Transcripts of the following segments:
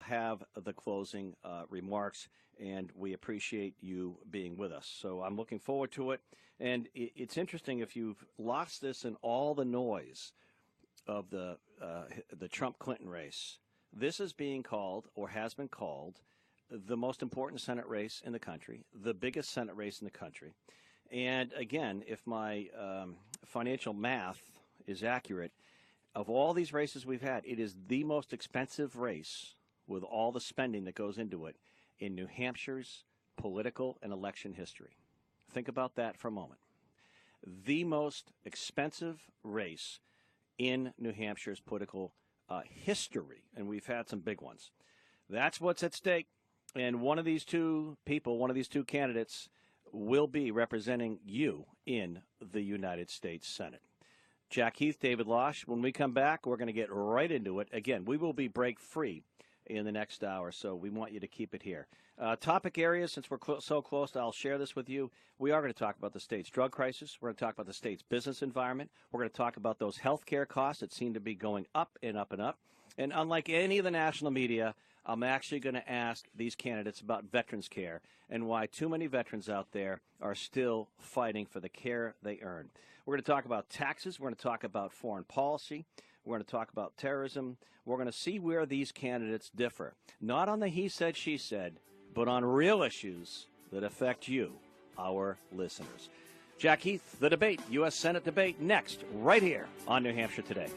have the closing remarks, and we appreciate you being with us. So I'm looking forward to it. And it's interesting, if you've lost this in all the noise of the Trump-Clinton race, this is being called, or has been called, the most important Senate race in the country, the biggest Senate race in the country. And again, if my financial math is accurate, of all these races we've had, it is the most expensive race, with all the spending that goes into it, in New Hampshire's political and election history. Think about that for a moment. The most expensive race in New Hampshire's political history, and we've had some big ones. That's what's at stake. And one of these two people, one of these two candidates, will be representing you in the United States Senate. Jack Heath, David Losh. When we come back, we're going to get right into it. Again, we will be break-free in the next hour, so we want you to keep it here. Topic areas, since we're so close, I'll share this with you. We are going to talk about the state's drug crisis. We're going to talk about the state's business environment. We're going to talk about those health care costs that seem to be going up and up and up. And unlike any of the national media, I'm actually going to ask these candidates about veterans care and why too many veterans out there are still fighting for the care they earn. We're going to talk about taxes. We're going to talk about foreign policy. We're going to talk about terrorism. We're going to see where these candidates differ, not on the he said, she said, but on real issues that affect you, our listeners. Jack Heath, The Debate, U.S. Senate Debate, next, right here on New Hampshire Today.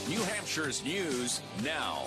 New Hampshire's news now.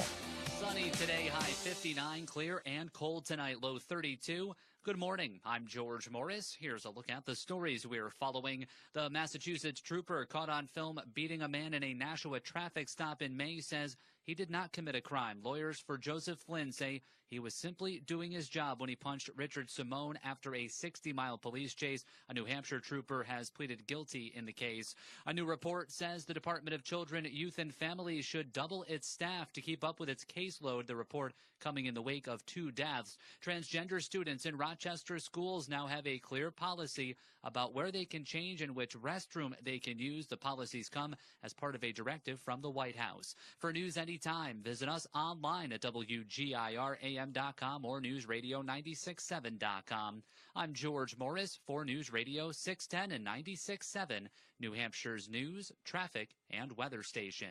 Sunny today, high 59, clear and cold tonight, low 32. Good morning. I'm George Morris. Here's a look at the stories we're following. The Massachusetts trooper caught on film beating a man in a Nashua traffic stop in May says he did not commit a crime. Lawyers for Joseph Flynn say he was simply doing his job when he punched Richard Simone after a 60-mile police chase. A New Hampshire trooper has pleaded guilty in the case. A new report says the Department of Children, Youth, and Families should double its staff to keep up with its caseload. The report coming in the wake of 2 deaths. Transgender students in Rochester schools now have a clear policy about where they can change and which restroom they can use. The policies come as part of a directive from the White House. For news anytime, visit us online at WGIRAM.com or NewsRadio967.com. I'm George Morris for News Radio 610 and 96.7, New Hampshire's news, traffic, and weather station.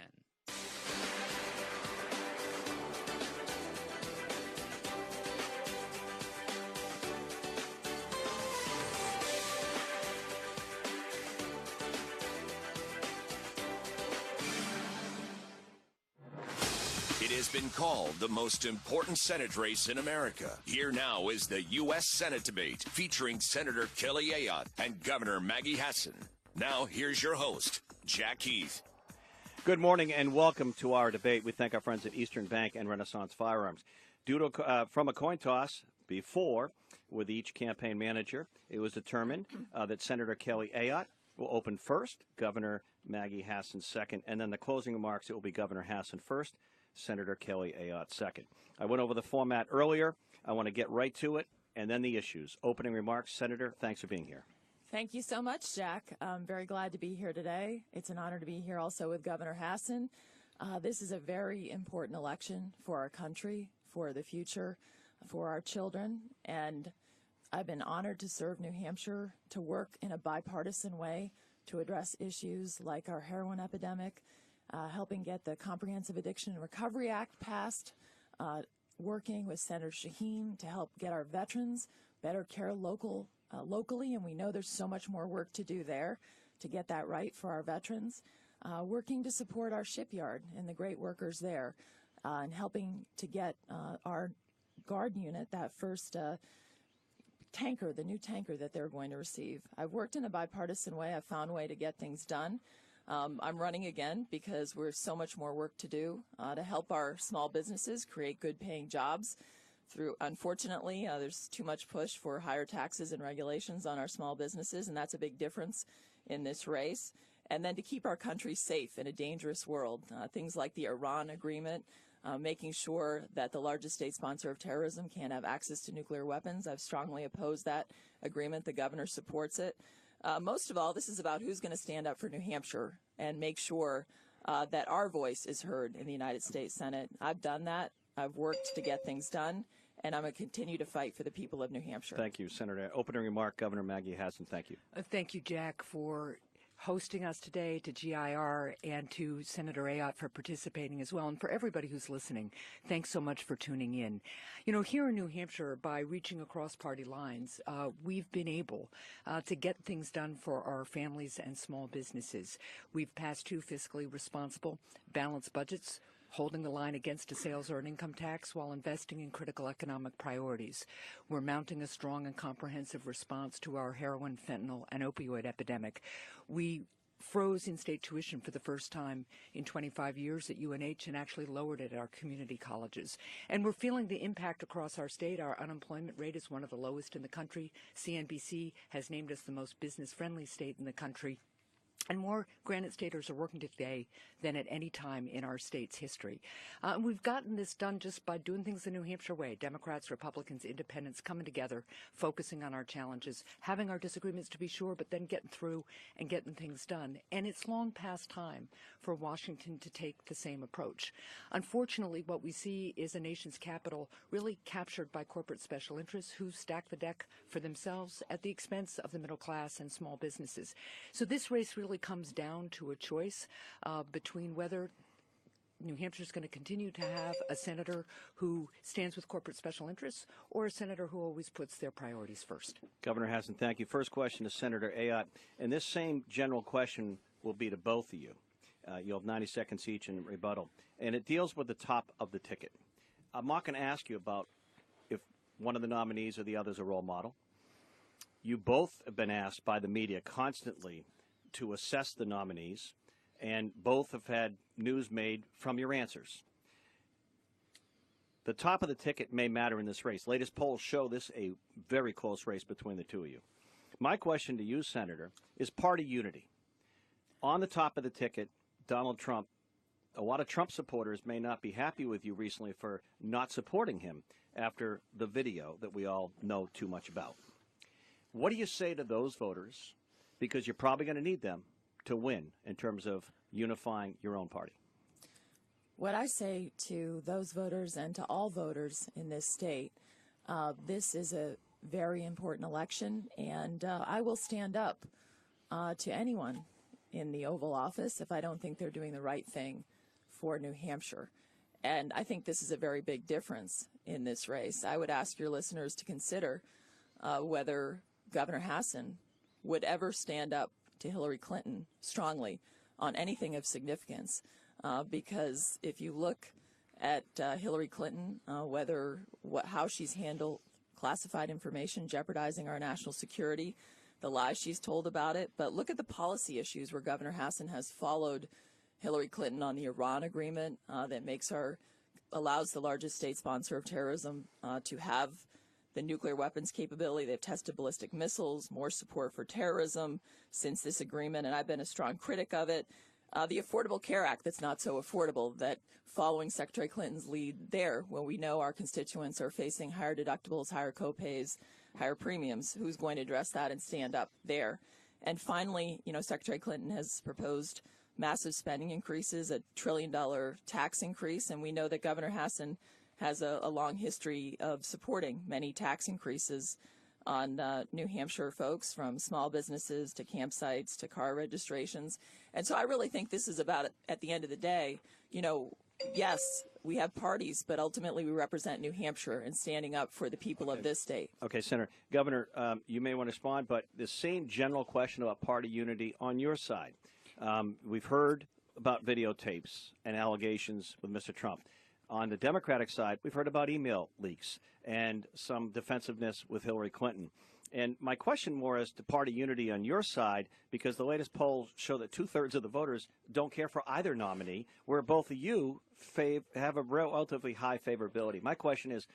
It has been called the most important Senate race in America. Here now is the U.S. Senate debate featuring Senator Kelly Ayotte and Governor Maggie Hassan. Now, here's your host, Jack Heath. Good morning and welcome to our debate. We thank our friends at Eastern Bank and Renaissance Firearms. From a coin toss before with each campaign manager, it was determined that Senator Kelly Ayotte will open first, Governor Maggie Hassan second, and then the closing remarks, it will be Governor Hassan first, Senator Kelly Ayotte second. I went over the format earlier. I want to get right to it, and then the issues. Opening remarks, Senator, thanks for being here. Thank you so much, Jack. I'm very glad to be here today. It's an honor to be here also with Governor Hassan. This is a very important election for our country, for the future, for our children, and I've been honored to serve New Hampshire, to work in a bipartisan way to address issues like our heroin epidemic, helping get the Comprehensive Addiction and Recovery Act passed, working with Senator Shaheen to help get our veterans better care locally, and we know there's so much more work to do there to get that right for our veterans, working to support our shipyard and the great workers there, and helping to get our guard unit that first tanker, the new tanker that they're going to receive. I've worked in a bipartisan way. I've found a way to get things done. I'm running again because there's so much more work to do to help our small businesses create good paying jobs. Unfortunately, there's too much push for higher taxes and regulations on our small businesses, and that's a big difference in this race. And then to keep our country safe in a dangerous world, things like the Iran agreement, making sure that the largest state sponsor of terrorism can't have access to nuclear weapons. I've strongly opposed that agreement. The governor supports it. Most of all, this is about who's going to stand up for New Hampshire and make sure that our voice is heard in the United States Senate. I've done that. I've worked to get things done, and I'm going to continue to fight for the people of New Hampshire. Thank you, Senator. Opening remark, Governor Maggie Hassan. Thank you. Thank you, Jack, for hosting us today, to GIR and to Senator Ayotte for participating as well, and for everybody who's listening. Thanks so much for tuning in. You know, here in New Hampshire, by reaching across party lines, we've been able to get things done for our families and small businesses. We've passed 2 fiscally responsible, balanced budgets, holding the line against a sales or an income tax while investing in critical economic priorities. We're mounting a strong and comprehensive response to our heroin, fentanyl, and opioid epidemic. We froze in-state tuition for the first time in 25 years at UNH and actually lowered it at our community colleges. And we're feeling the impact across our state. Our unemployment rate is one of the lowest in the country. CNBC has named us the most business-friendly state in the country. And more Granite Staters are working today than at any time in our state's history. We've gotten this done just by doing things the New Hampshire way. Democrats, Republicans, independents coming together, focusing on our challenges, having our disagreements to be sure, but then getting through and getting things done. And it's long past time for Washington to take the same approach. Unfortunately, what we see is a nation's capital really captured by corporate special interests who stack the deck for themselves at the expense of the middle class and small businesses. So this race really comes down to a choice between whether New Hampshire is going to continue to have a senator who stands with corporate special interests or a senator who always puts their priorities first. Governor Hassan, thank you. First question to Senator Ayotte, and this same general question will be to both of you. You'll have 90 seconds each in rebuttal. And it deals with the top of the ticket. I'm not going to ask you about if one of the nominees or the other is a role model. You both have been asked by the media constantly to assess the nominees, and both have had news made from your answers. The top of the ticket may matter in this race. Latest polls show this a very close race between the two of you. My question to you, Senator, is party unity. On the top of the ticket, Donald Trump, a lot of Trump supporters may not be happy with you recently for not supporting him after the video that we all know too much about. What do you say to those voters? Because you're probably going to need them to win in terms of unifying your own party. What I say to those voters and to all voters in this state, this is a very important election, and I will stand up to anyone in the Oval Office if I don't think they're doing the right thing for New Hampshire. And I think this is a very big difference in this race. I would ask your listeners to consider whether Governor Hassan would ever stand up to Hillary Clinton strongly on anything of significance. Because if you look at Hillary Clinton, how she's handled classified information jeopardizing our national security, the lies she's told about it, but look at the policy issues where Governor Hassan has followed Hillary Clinton on the Iran agreement that allows the largest state sponsor of terrorism to have the nuclear weapons capability. They've tested ballistic missiles, more support for terrorism since this agreement, and I've been a strong critic of it. The Affordable Care Act that's not so affordable, that following Secretary Clinton's lead there, when we know our constituents are facing higher deductibles, higher copays, higher premiums, who's going to address that and stand up there? And finally, Secretary Clinton has proposed massive spending increases, $1 trillion tax increase, and we know that Governor Hassan has a long history of supporting many tax increases on New Hampshire folks, from small businesses to campsites to car registrations. And so I really think this is about, at the end of the day, yes, we have parties, but ultimately we represent New Hampshire and standing up for the people of this state. Okay, Senator. Governor, you may want to respond, but the same general question about party unity on your side. We've heard about videotapes and allegations with Mr. Trump. On the Democratic side, we've heard about email leaks and some defensiveness with Hillary Clinton. And my question more is to party unity on your side, because the latest polls show that 2/3 of the voters don't care for either nominee, where both of you have a relatively high favorability. My question is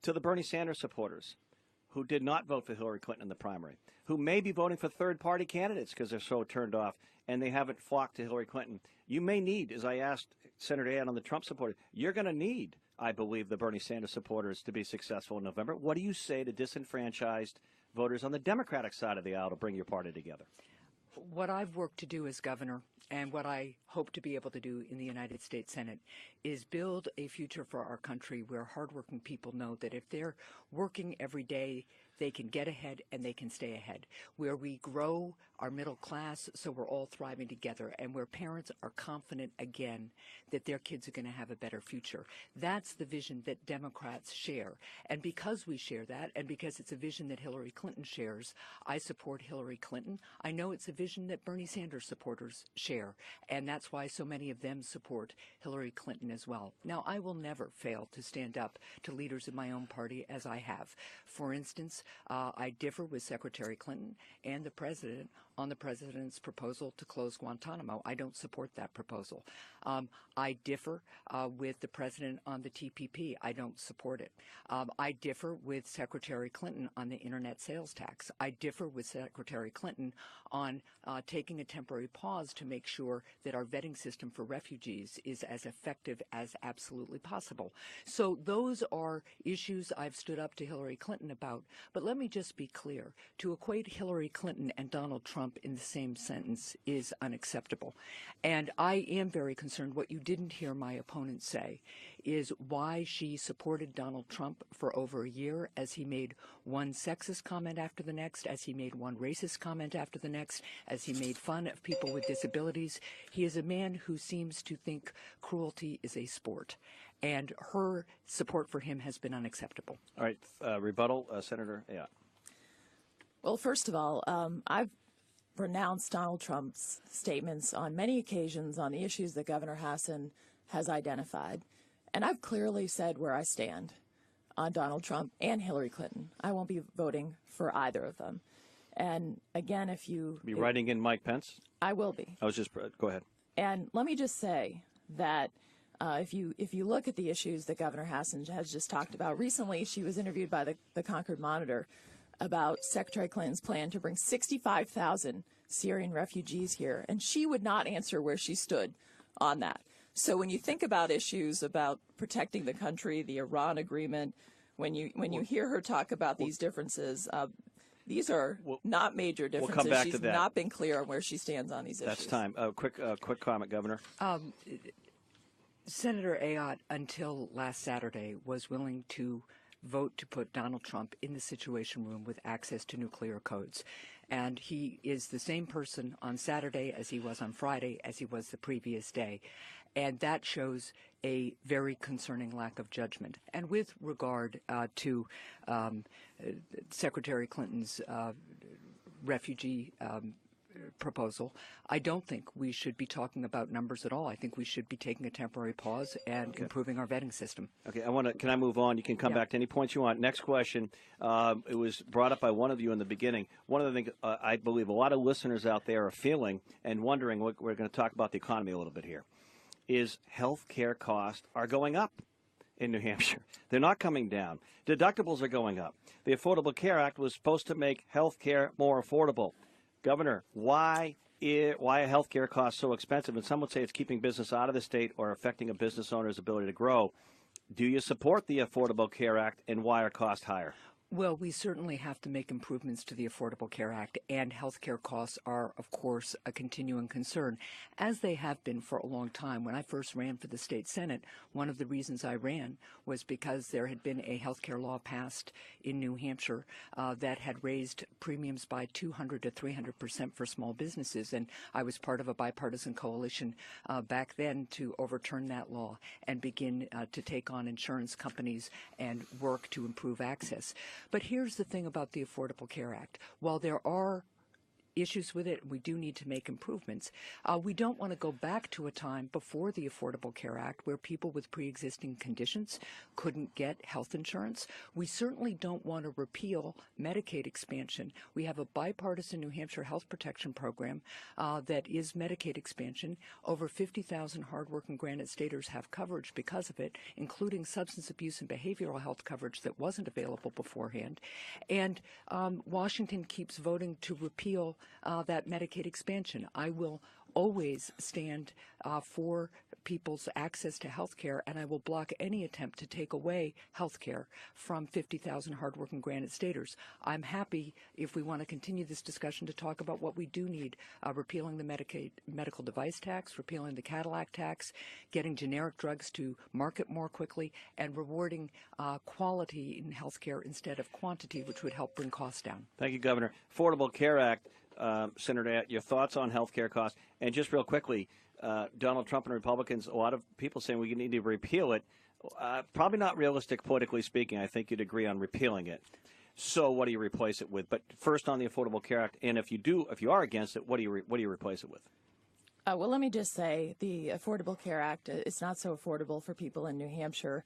to the Bernie Sanders supporters who did not vote for Hillary Clinton in the primary, who may be voting for third-party candidates because they're so turned off and they haven't flocked to Hillary Clinton. You may need, as I asked Senator Ayan on the Trump supporters, you're going to need, I believe, the Bernie Sanders supporters to be successful in November. What do you say to disenfranchised voters on the Democratic side of the aisle to bring your party together? What I've worked to do as governor, and what I hope to be able to do in the United States Senate, is build a future for our country where hardworking people know that if they're working every day, they can get ahead and they can stay ahead, where we grow our middle class so we're all thriving together, and where parents are confident again that their kids are going to have a better future. That's the vision that Democrats share. And because we share that, and because it's a vision that Hillary Clinton shares, I support Hillary Clinton. I know it's a vision that Bernie Sanders supporters share, and that's why so many of them support Hillary Clinton as well. Now, I will never fail to stand up to leaders in my own party, as I have. For instance, I differ with Secretary Clinton and the president on the president's proposal to close Guantanamo. I don't support that proposal. I differ with the president on the TPP. I don't support it. I differ with Secretary Clinton on the internet sales tax. I differ with Secretary Clinton on taking a temporary pause to make sure that our vetting system for refugees is as effective as absolutely possible. So those are issues I've stood up to Hillary Clinton about. But let me just be clear. To equate Hillary Clinton and Donald Trump in the same sentence is unacceptable. And I am very concerned. What you didn't hear my opponent say is why she supported Donald Trump for over a year, as he made one sexist comment after the next, as he made one racist comment after the next, as he made fun of people with disabilities. He is a man who seems to think cruelty is a sport, and her support for him has been unacceptable. All right, rebuttal, Senator Ayan. Well, first of all, I've renounced Donald Trump's statements on many occasions on the issues that Governor Hassan has identified. And I've clearly said where I stand on Donald Trump and Hillary Clinton. I won't be voting for either of them. And again, if you... Be writing in Mike Pence? I will be. Go ahead. And let me just say that if you look at the issues that Governor Hassan has just talked about, recently she was interviewed by the Concord Monitor about Secretary Clinton's plan to bring 65,000 Syrian refugees here, and she would not answer where she stood on that. So when you think about issues about protecting the country, the Iran agreement, when you hear her talk about these differences, these are not major differences. We'll come back She's to that. not been clear on where she stands on these issues. That's time. Quick comment, Governor. Senator Ayotte, until last Saturday, was willing to vote to put Donald Trump in the Situation Room with access to nuclear codes. And he is the same person on Saturday as he was on Friday, as he was the previous day. And that shows a very concerning lack of judgment. And with regard to Secretary Clinton's refugee proposal, I don't think we should be talking about numbers at all. I think we should be taking a temporary pause and improving our vetting system. Okay, can I move on? You can come back to any points you want. Next question. It was brought up by one of you in the beginning. One of the things I believe a lot of listeners out there are feeling and wondering, we're going to talk about the economy a little bit here, is health care costs are going up in New Hampshire. They're not coming down. Deductibles are going up. The Affordable Care Act was supposed to make health care more affordable. Governor, why are health care costs so expensive? And some would say it's keeping business out of the state or affecting a business owner's ability to grow. Do you support the Affordable Care Act, and why are costs higher? Well, we certainly have to make improvements to the Affordable Care Act, and health care costs are, of course, a continuing concern, as they have been for a long time. When I first ran for the state Senate, one of the reasons I ran was because there had been a health care law passed in New Hampshire that had raised premiums by 200 to 300% for small businesses, and I was part of a bipartisan coalition back then to overturn that law and begin to take on insurance companies and work to improve access. But here's the thing about the Affordable Care Act. While there are issues with it, we do need to make improvements. We don't want to go back to a time before the Affordable Care Act where people with pre-existing conditions couldn't get health insurance. We certainly don't want to repeal Medicaid expansion. We have a bipartisan New Hampshire health protection program that is Medicaid expansion. Over 50,000 hardworking Granite Staters have coverage because of it, including substance abuse and behavioral health coverage that wasn't available beforehand. And Washington keeps voting to repeal that Medicaid expansion. I will always stand for people's access to health care, and I will block any attempt to take away health care from 50,000 hardworking Granite Staters. I'm happy, if we want to continue this discussion, to talk about what we do need, repealing the Medicaid medical device tax, repealing the Cadillac tax, getting generic drugs to market more quickly, and rewarding quality in health care instead of quantity, which would help bring costs down. Thank you, Governor. Affordable Care Act, Senator, your thoughts on health care costs? And just real quickly, Donald Trump and Republicans, a lot of people saying we need to repeal it. Probably not realistic, politically speaking. I think you'd agree on repealing it. So what do you replace it with? But first on the Affordable Care Act, and if you are against it, what do you replace it with? Well, let me just say the Affordable Care Act is not so affordable for people in New Hampshire.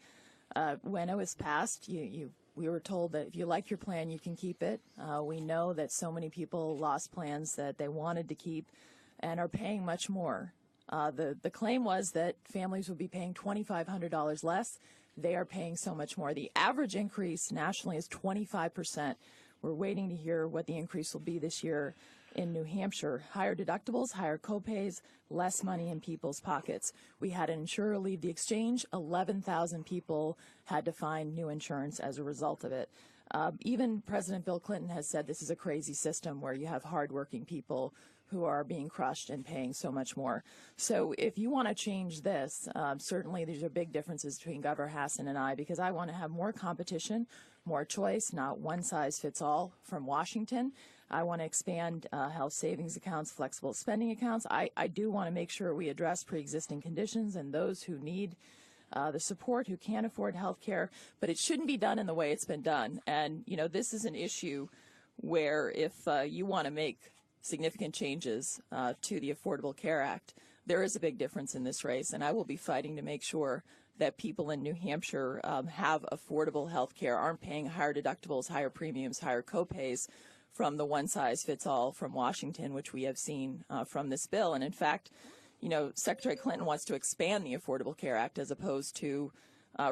When it was passed, we were told that if you like your plan, you can keep it. We know that so many people lost plans that they wanted to keep and are paying much more. The claim was that families would be paying $2,500 less. They are paying so much more. The average increase nationally is 25%. We're waiting to hear what the increase will be this year in New Hampshire. Higher deductibles, higher copays, less money in people's pockets. We had an insurer leave the exchange. 11,000 people had to find new insurance as a result of it. Even President Bill Clinton has said this is a crazy system where you have hardworking people who are being crushed and paying so much more. So if you want to change this, certainly these are big differences between Governor Hassan and I, because I want to have more competition, more choice, not one size fits all from Washington. I want to expand health savings accounts, flexible spending accounts. I do want to make sure we address pre-existing conditions and those who need the support, who can't afford health care, but it shouldn't be done in the way it's been done. And, this is an issue where if you want to make significant changes to the Affordable Care Act, there is a big difference in this race, and I will be fighting to make sure that people in New Hampshire have affordable health care, aren't paying higher deductibles, higher premiums, higher copays from the one-size-fits-all from Washington, which we have seen from this bill. And in fact, you know, Secretary Clinton wants to expand the Affordable Care Act as opposed to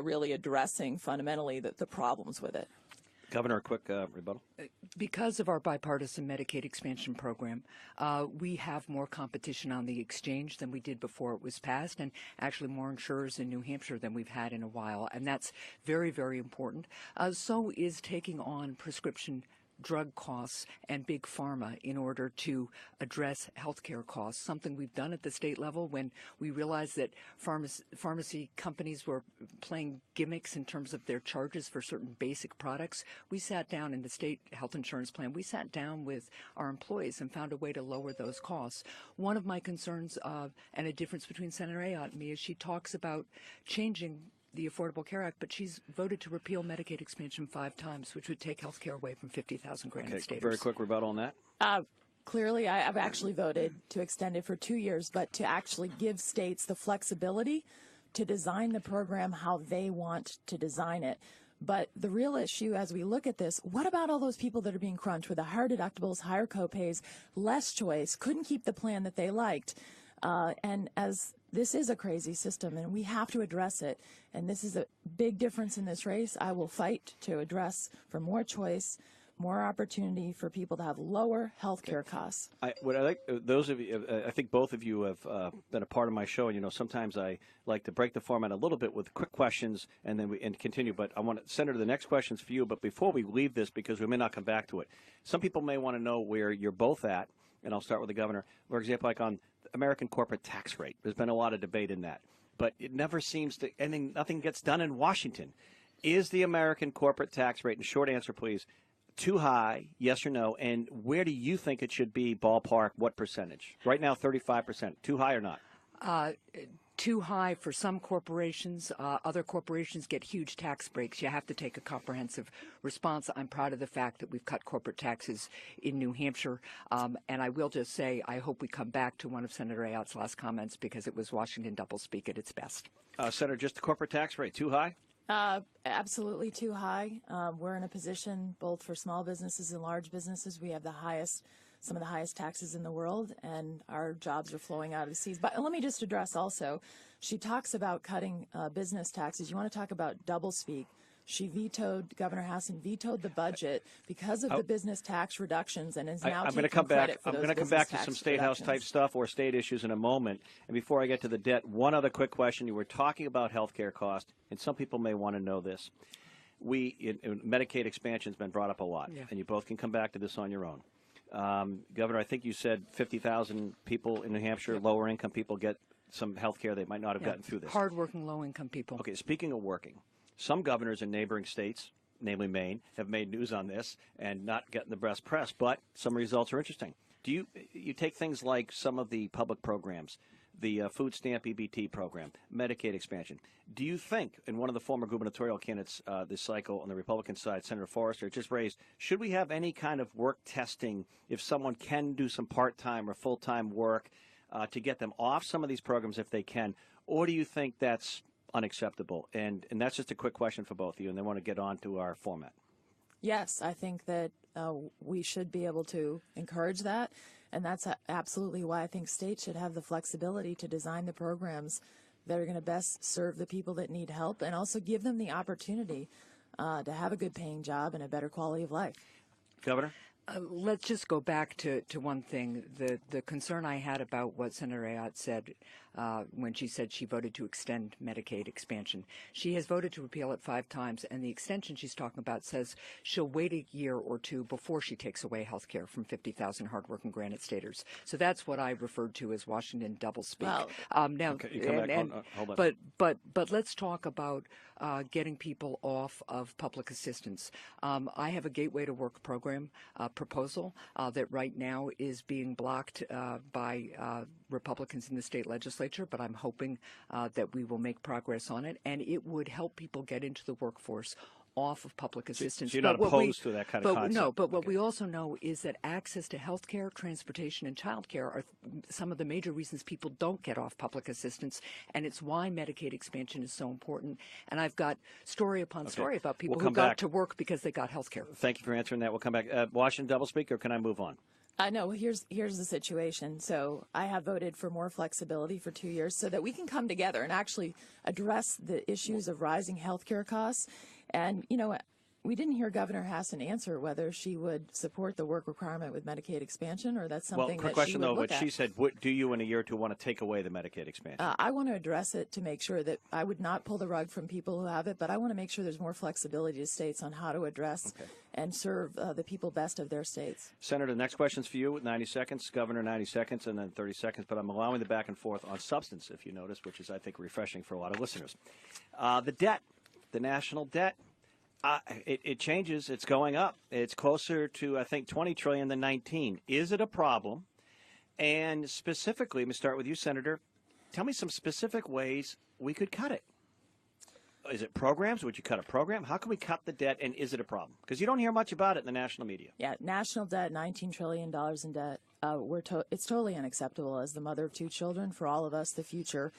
really addressing fundamentally the problems with it. Governor, a quick rebuttal. Because of our bipartisan Medicaid expansion program, we have more competition on the exchange than we did before it was passed, and actually more insurers in New Hampshire than we've had in a while, and that's very, very important. So is taking on prescription drug costs and big pharma in order to address healthcare costs, something we've done at the state level when we realized that pharmacy companies were playing gimmicks in terms of their charges for certain basic products. We sat down in the state health insurance plan, we sat down with our employees and found a way to lower those costs. One of my concerns and a difference between Senator Ayotte and me is she talks about changing the Affordable Care Act, but she's voted to repeal Medicaid expansion 5 times, which would take health care away from 50,000 granted staters. Very quick rebuttal on that. Clearly, I've actually voted to extend it for 2 years, but to actually give states the flexibility to design the program how they want to design it. But the real issue as we look at this, what about all those people that are being crunched with the higher deductibles, higher copays, less choice, couldn't keep the plan that they liked? And as this is a crazy system, and we have to address it. And this is a big difference in this race. I will fight to address for more choice, more opportunity for people to have lower health care costs. What I like, those of you, I think both of you have been a part of my show. And, you know, sometimes I like to break the format a little bit with quick questions and then we continue. But I want to, Senator, the next question's for you. But before we leave this, because we may not come back to it, some people may want to know where you're both at. And I'll start with the governor. For example, like on American corporate tax rate, there's been a lot of debate in that. But it never seems to, nothing gets done in Washington. Is the American corporate tax rate, and short answer, please, too high, yes or no? And where do you think it should be, ballpark, what percentage? Right now, 35%. Too high or not? Too high for some corporations. Other corporations get huge tax breaks. You have to take a comprehensive response. I'm proud of the fact that we've cut corporate taxes in New Hampshire. And I will just say I hope we come back to one of Senator Ayotte's last comments because it was Washington doublespeak at its best. Senator, just the corporate tax rate, too high? Absolutely too high. We're in a position both for small businesses and large businesses. We have some of the highest taxes in the world, and our jobs are flowing out of the seas. But let me just address also, she talks about cutting business taxes. You want to talk about doublespeak. Governor Hassan vetoed the budget because of the business tax reductions and is now taking credit for those business tax reductions. I'm going to come back to some State House type stuff or state issues in a moment. And before I get to the debt, one other quick question. You were talking about health care costs, and some people may want to know this. Medicaid expansion has been brought up a lot, and you both can come back to this on your own. Governor, I think you said 50,000 people in New Hampshire, lower income people, get some health care they might not have gotten through this. Hardworking, low-income people. Okay, speaking of working, some governors in neighboring states, namely Maine, have made news on this and not getting the best press, but some results are interesting. Do you take things like some of the public programs, the food stamp EBT program, Medicaid expansion. Do you think, and one of the former gubernatorial candidates this cycle on the Republican side, Senator Forrester, just raised, should we have any kind of work testing if someone can do some part-time or full-time work to get them off some of these programs if they can, or do you think that's unacceptable? And that's just a quick question for both of you, and then I want to get on to our format. Yes, I think that we should be able to encourage that, and that's absolutely why I think states should have the flexibility to design the programs that are going to best serve the people that need help and also give them the opportunity to have a good paying job and a better quality of life. Governor? Let's just go back to one thing. The concern I had about what Senator Ayotte said when she said she voted to extend Medicaid expansion. She has voted to repeal it 5 times, and the extension she's talking about says she'll wait a year or 2 before she takes away health care from 50,000 hardworking granite staters. So that's what I referred to as Washington doublespeak. Well, now, okay, hold on. But let's talk about getting people off of public assistance. I have a Gateway to Work program proposal that right now is being blocked by Republicans in the state legislature, but I'm hoping that we will make progress on it, and it would help people get into the workforce off of public assistance. So you're not opposed to that kind of concept? No, but what we also know is that access to health care, transportation, and child care are some of the major reasons people don't get off public assistance, and it's why Medicaid expansion is so important. And I've got story upon story about people who got to work because they got health care. Thank you for answering that. We'll come back. Washington doublespeak, or can I move on? No, here's the situation. So I have voted for more flexibility for 2 years so that we can come together and actually address the issues of rising healthcare costs. And, you know, we didn't hear Governor Hassan answer whether she would support the work requirement with Medicaid expansion, or that's something quick that question, she would though, look but at. she said, do you in a year or two want to take away the Medicaid expansion? I want to address it to make sure that I would not pull the rug from people who have it, but I want to make sure there's more flexibility to states on how to address and serve the people best of their states. Senator, the next question's for you with 90 seconds. Governor, 90 seconds, and then 30 seconds. But I'm allowing the back and forth on substance, if you notice, which is, I think, refreshing for a lot of listeners. The debt, the national debt. It changes. It's going up. It's closer to, I think, 20 trillion than 19. Is it a problem? And specifically, let me start with you, Senator. Tell me some specific ways we could cut it. Is it programs? Would you cut a program? How can we cut the debt, and is it a problem? Because you don't hear much about it in the national media. Yeah, national debt, $19 trillion in debt. It's totally unacceptable. As the mother of two children, for all of us, the future.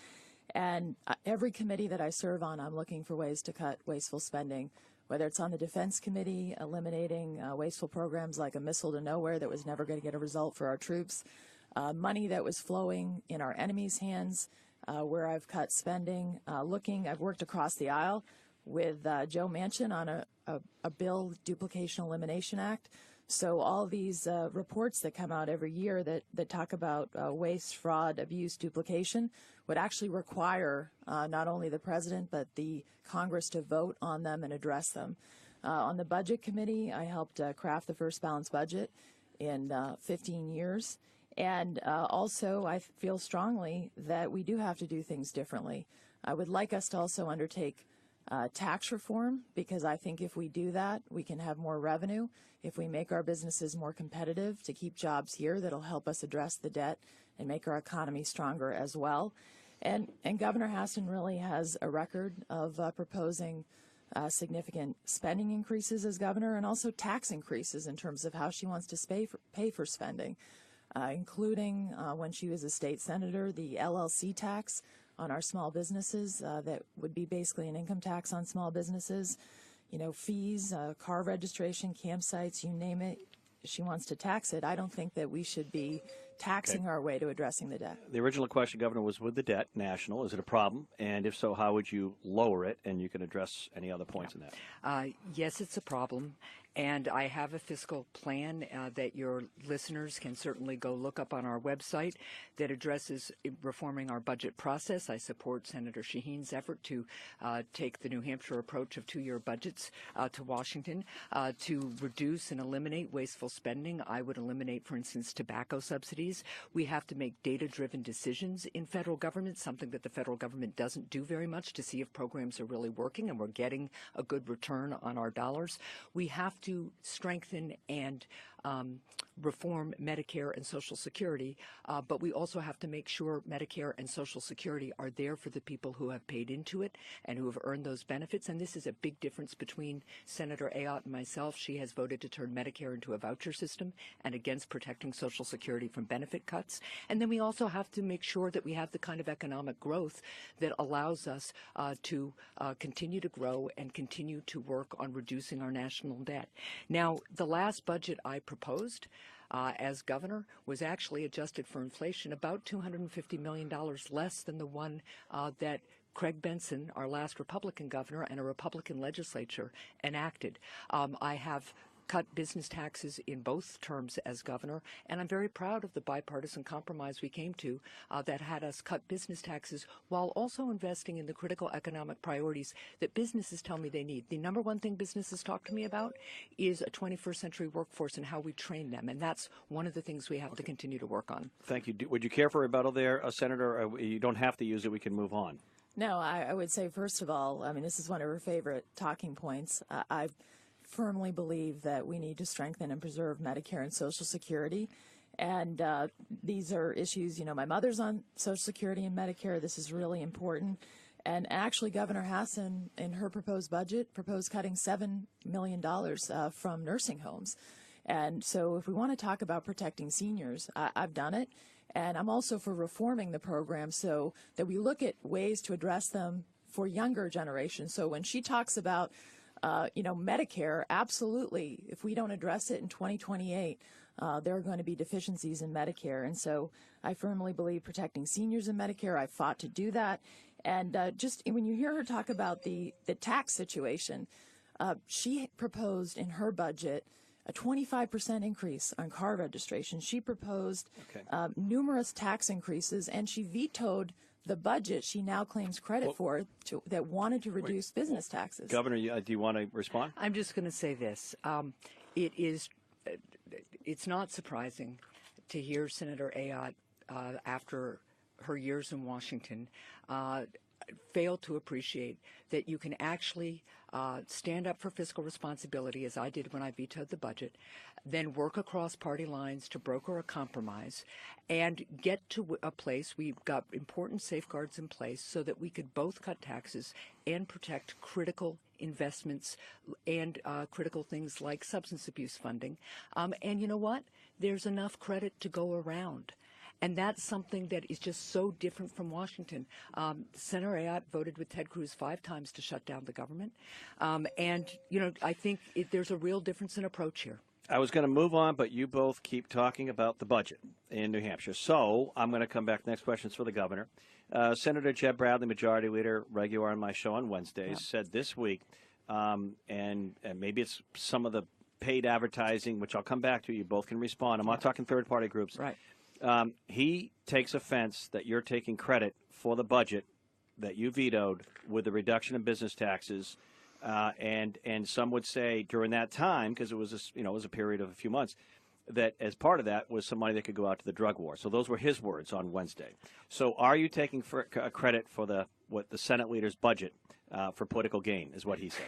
And every committee that I serve on, I'm looking for ways to cut wasteful spending, whether it's on the Defense Committee, eliminating wasteful programs like a missile to nowhere that was never going to get a result for our troops, money that was flowing in our enemies' hands, where I've cut spending. I've worked across the aisle with Joe Manchin on a bill, Duplication Elimination Act. So all these reports that come out every year that talk about waste, fraud, abuse, duplication would actually require not only the president but the Congress to vote on them and address them. On the Budget Committee, I helped craft the first balanced budget in 15 years. And also, I feel strongly that we do have to do things differently. I would like us to also undertake tax reform, because I think if we do that, we can have more revenue. If we make our businesses more competitive to keep jobs here, that'll help us address the debt and make our economy stronger as well. And Governor Hassan really has a record of proposing significant spending increases as governor, and also tax increases in terms of how she wants to pay for spending, including when she was a state senator, the LLC tax on our small businesses that would be basically an income tax on small businesses, fees, car registration, campsites, you name it. She wants to tax it. I don't think that we should be taxing our way to addressing the debt. The original question, Governor, was with the debt, national. Is it a problem? And if so, how would you lower it? And you can address any other points in that. Yes, it's a problem. And I have a fiscal plan that your listeners can certainly go look up on our website that addresses reforming our budget process. I support Senator Shaheen's effort to take the New Hampshire approach of two-year budgets to Washington to reduce and eliminate wasteful spending. I would eliminate, for instance, tobacco subsidies. We have to make data-driven decisions in federal government, something that the federal government doesn't do very much, to see if programs are really working and we're getting a good return on our dollars. We have to strengthen and reform Medicare and Social Security, but we also have to make sure Medicare and Social Security are there for the people who have paid into it and who have earned those benefits. And this is a big difference between Senator Ayotte and myself. She has voted to turn Medicare into a voucher system and against protecting Social Security from benefit cuts. And then we also have to make sure that we have the kind of economic growth that allows us to continue to grow and continue to work on reducing our national debt. Now, the last budget I proposed as governor was actually adjusted for inflation, about $250 million less than the one that Craig Benson, our last Republican governor, and a Republican legislature enacted. I have cut business taxes in both terms as governor, and I'm very proud of the bipartisan compromise we came to that had us cut business taxes while also investing in the critical economic priorities that businesses tell me they need. The number one thing businesses talk to me about is a 21st century workforce and how we train them, and that's one of the things we have to continue to work on. Thank you. Would you care for a rebuttal there, Senator? You don't have to use it. We can move on. No, I would say, first of all, this is one of her favorite talking points. I firmly believe that we need to strengthen and preserve Medicare and Social Security. And these are issues, my mother's on Social Security and Medicare. This is really important. And actually, Governor Hassan, in her proposed budget, proposed cutting $7 million from nursing homes. And so if we want to talk about protecting seniors, I've done it. And I'm also for reforming the program so that we look at ways to address them for younger generations. So when she talks about, Medicare, absolutely, if we don't address it in 2028, there are going to be deficiencies in Medicare. And so I firmly believe protecting seniors in Medicare. I fought to do that. And just when you hear her talk about the tax situation, she proposed in her budget a 25% increase on car registration. She proposed numerous tax increases, and she vetoed the budget she now claims credit for that wanted to reduce business taxes. Governor, do you want to respond? I'm just going to say this. It's not surprising to hear Senator Ayotte, after her years in Washington, fail to appreciate that you can actually stand up for fiscal responsibility, as I did when I vetoed the budget, then work across party lines to broker a compromise and get to a place we've got important safeguards in place so that we could both cut taxes and protect critical investments and critical things like substance abuse funding. And you know what? There's enough credit to go around. And that's something that is just so different from Washington. Senator Ayotte voted with Ted Cruz 5 times to shut down the government. I think there's a real difference in approach here. I was going to move on, but you both keep talking about the budget in New Hampshire. So I'm going to come back. Next question is for the governor. Senator Jeb Bradley, Majority Leader, regular on my show on Wednesdays, said this week, and maybe it's some of the paid advertising, which I'll come back to. You both can respond. I'm not talking third-party groups. Right. He takes offense that you're taking credit for the budget that you vetoed with the reduction in business taxes, and some would say during that time, because it was a period of a few months, that as part of that was some money that could go out to the drug war. So those were his words on Wednesday. So are you taking credit for what the Senate leader's budget for political gain, is what he said?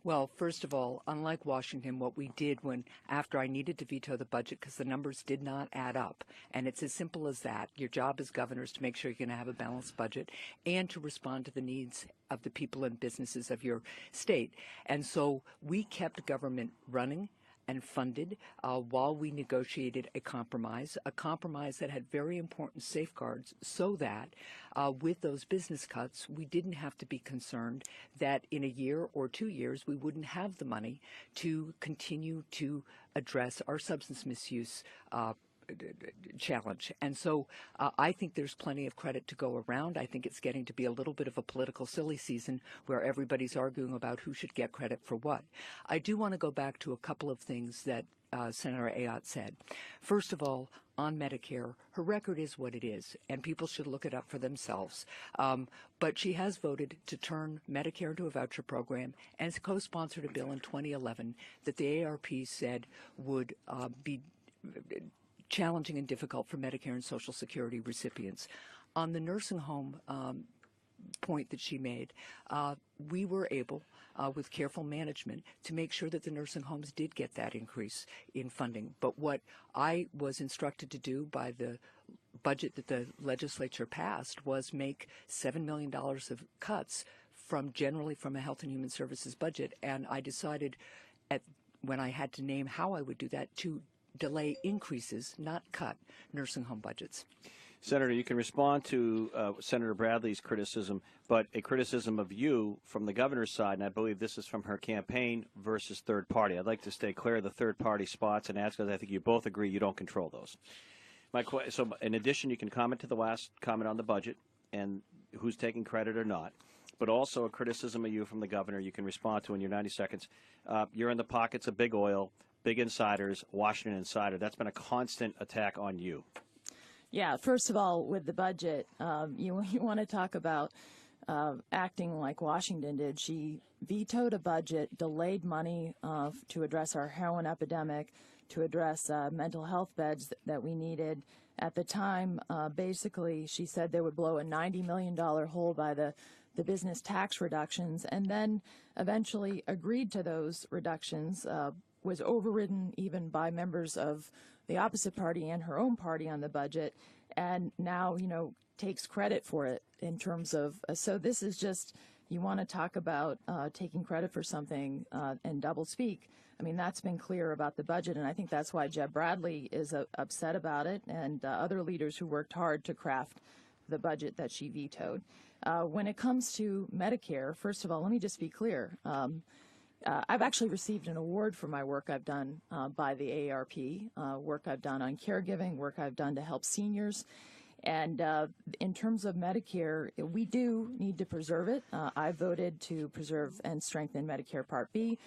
Well, first of all, unlike Washington, what we did after I needed to veto the budget because the numbers did not add up, and it's as simple as that. Your job as governor is to make sure you're going to have a balanced budget and to respond to the needs of the people and businesses of your state. And so we kept government running and funded while we negotiated a compromise that had very important safeguards so that with those business cuts, we didn't have to be concerned that in a year or 2 years, we wouldn't have the money to continue to address our substance misuse challenge. And so I think there's plenty of credit to go around. I think it's getting to be a little bit of a political silly season where everybody's arguing about who should get credit for what. I do want to go back to a couple of things that Senator Ayotte said. First of all, on Medicare, her record is what it is, and people should look it up for themselves. But she has voted to turn Medicare into a voucher program and co-sponsored a bill in 2011 that the ARP said would be challenging and difficult for Medicare and Social Security recipients. On the nursing home point that she made, we were able, with careful management, to make sure that the nursing homes did get that increase in funding. But what I was instructed to do by the budget that the legislature passed was make $7 million of cuts generally from a Health and Human Services budget. And I decided when I had to name how I would do that to delay increases, not cut nursing home budgets. Senator, you can respond to Senator Bradley's criticism, but a criticism of you from the governor's side, and I believe this is from her campaign versus third party. I'd like to stay clear of the third party spots and ask, because I think you both agree you don't control those. So in addition, you can comment to the last comment on the budget and who's taking credit or not, but also a criticism of you from the governor you can respond to in your 90 seconds. You're in the pockets of big oil, big insiders, Washington Insider. That's been a constant attack on you. Yeah, first of all, with the budget, you want to talk about acting like Washington did. She vetoed a budget, delayed money to address our heroin epidemic, to address mental health beds that we needed. At the time, basically, she said they would blow a $90 million hole by the business tax reductions, and then eventually agreed to those reductions, was overridden even by members of the opposite party and her own party on the budget. And now, takes credit for it in terms of, so this is just, you want to talk about taking credit for something and double speak. I mean, that's been clear about the budget, and I think that's why Jeb Bradley is upset about it, and other leaders who worked hard to craft the budget that she vetoed. When it comes to Medicare, first of all, let me just be clear. I've actually received an award for my work I've done by the AARP, work I've done on caregiving, work I've done to help seniors. And in terms of Medicare, we do need to preserve it. I voted to preserve and strengthen Medicare Part B,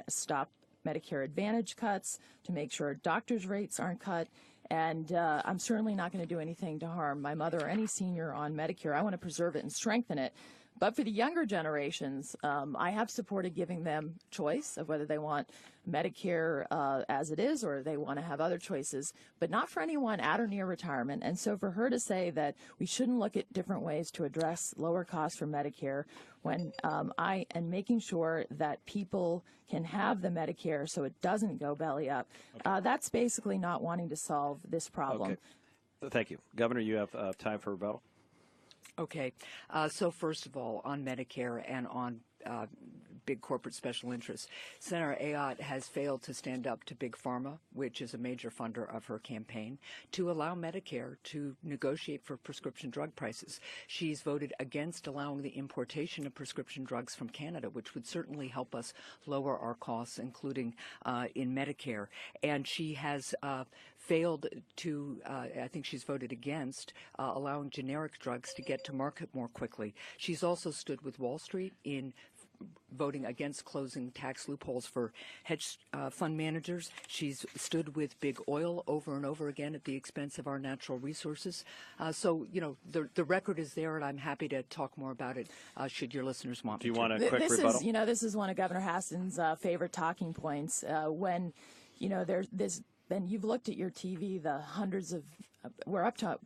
stop Medicare Advantage cuts, to make sure doctors' rates aren't cut. And I'm certainly not going to do anything to harm my mother or any senior on Medicare. I want to preserve it and strengthen it. But for the younger generations, I have supported giving them choice of whether they want Medicare as it is or they want to have other choices, but not for anyone at or near retirement. And so for her to say that we shouldn't look at different ways to address lower costs for Medicare when I am making sure that people can have the Medicare so it doesn't go belly up, that's basically not wanting to solve this problem. Okay. Thank you. Governor, you have time for rebuttal. Okay. So first of all, on Medicare and on big corporate special interests, Senator Ayotte has failed to stand up to Big Pharma, which is a major funder of her campaign, to allow Medicare to negotiate for prescription drug prices. She's voted against allowing the importation of prescription drugs from Canada, which would certainly help us lower our costs, including in Medicare. And she has failed to, I think she's voted against allowing generic drugs to get to market more quickly. She's also stood with Wall Street in voting against closing tax loopholes for hedge fund managers. She's stood with big oil over and over again at the expense of our natural resources. So, you know, the record is there, and I'm happy to talk more about it should your listeners want me to. Do you want a quick rebuttal? This is one of Governor Hassan's favorite talking points. When, you know, there's this, then you've looked at your TV, the hundreds of,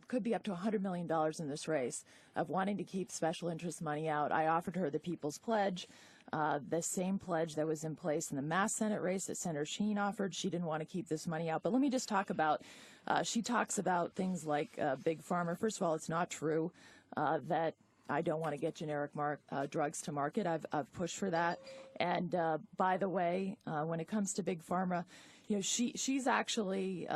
could be up to $100 million in this race of wanting to keep special interest money out. I offered her the People's Pledge, the same pledge that was in place in the Mass Senate race that Senator Sheen offered. She didn't want to keep this money out. But let me just talk about, she talks about things like Big Pharma. First of all, it's not true that I don't want to get generic drugs to market. I've pushed for that. And by the way, when it comes to Big Pharma, you know, she's actually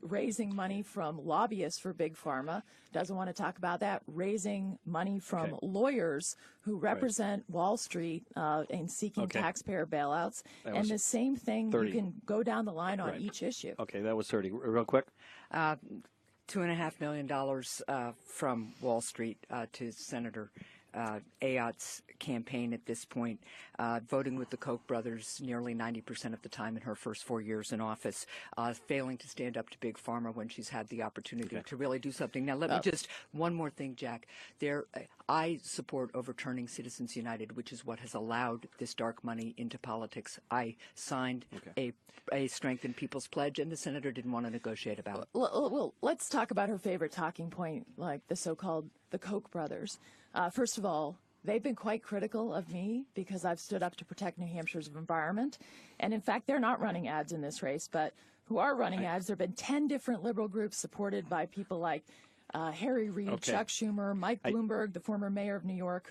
raising money from lobbyists for Big Pharma, doesn't want to talk about that, raising money from lawyers who represent Wall Street in seeking taxpayer bailouts. And the same thing, 30. You can go down the line on each issue. Okay, that was 30. Real quick. $2.5 million from Wall Street to Senator Ayotte's campaign at this point, voting with the Koch brothers nearly 90% of the time in her first 4 years in office, failing to stand up to Big Pharma when she's had the opportunity to really do something. Now, let me just, one more thing, Jack. I support overturning Citizens United, which is what has allowed this dark money into politics. I signed a strengthened People's Pledge, and the senator didn't want to negotiate about it. Well, let's talk about her favorite talking point, like the so-called the Koch brothers. First of all, they've been quite critical of me because I've stood up to protect New Hampshire's environment. And in fact, they're not running ads in this race, but who are running ads. There have been 10 different liberal groups supported by people like Harry Reid, Chuck Schumer, Mike Bloomberg, the former mayor of New York,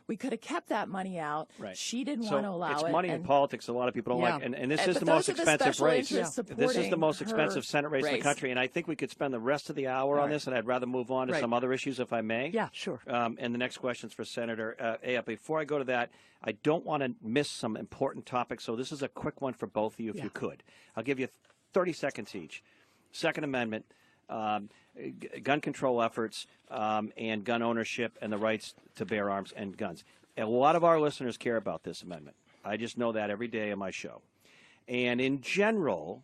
we could have kept that money out. She didn't want to allow it. It's money in politics a lot of people don't like. And this is the most expensive race. This is the most expensive Senate race in the country. And I think we could spend the rest of the hour on this, and I'd rather move on to some other issues if I may. Yeah, sure. And the next question is for Senator Ayotte. Before I go to that, I don't want to miss some important topics, so this is a quick one for both of you if you could. I'll give you 30 seconds each. Second Amendment. Gun control efforts and gun ownership and the rights to bear arms and guns. A lot of our listeners care about this amendment. I just know that every day on my show. And in general,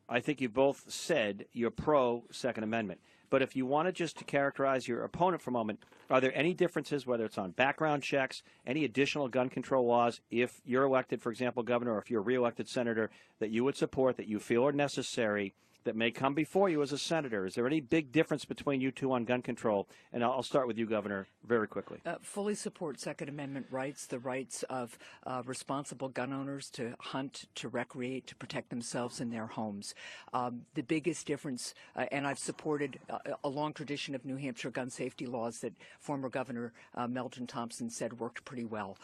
I think you both said you're pro-Second Amendment. But if you wanted just to characterize your opponent for a moment, are there any differences, whether it's on background checks, any additional gun control laws, if you're elected, for example, governor, or if you're a reelected senator, that you would support, that you feel are necessary that may come before you as a senator? Is there any big difference between you two on gun control? And I'll start with you, Governor, very quickly. Fully support Second Amendment rights, the rights of responsible gun owners to hunt, to recreate, to protect themselves in their homes. The biggest difference, and I've supported a long tradition of New Hampshire gun safety laws that former Governor Meldon Thompson said worked pretty well.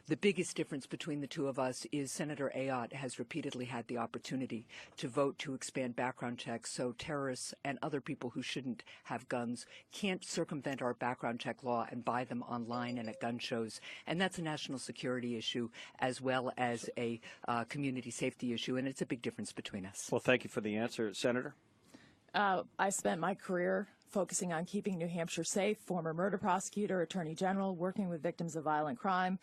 The biggest difference between the two of us is Senator Ayotte has repeatedly had the opportunity to vote to expand background checks so terrorists and other people who shouldn't have guns can't circumvent our background check law and buy them online and at gun shows. And that's a national security issue as well as a community safety issue, and it's a big difference between us. Well, thank you for the answer. Senator? I spent my career focusing on keeping New Hampshire safe, former murder prosecutor, attorney general, working with victims of violent crime.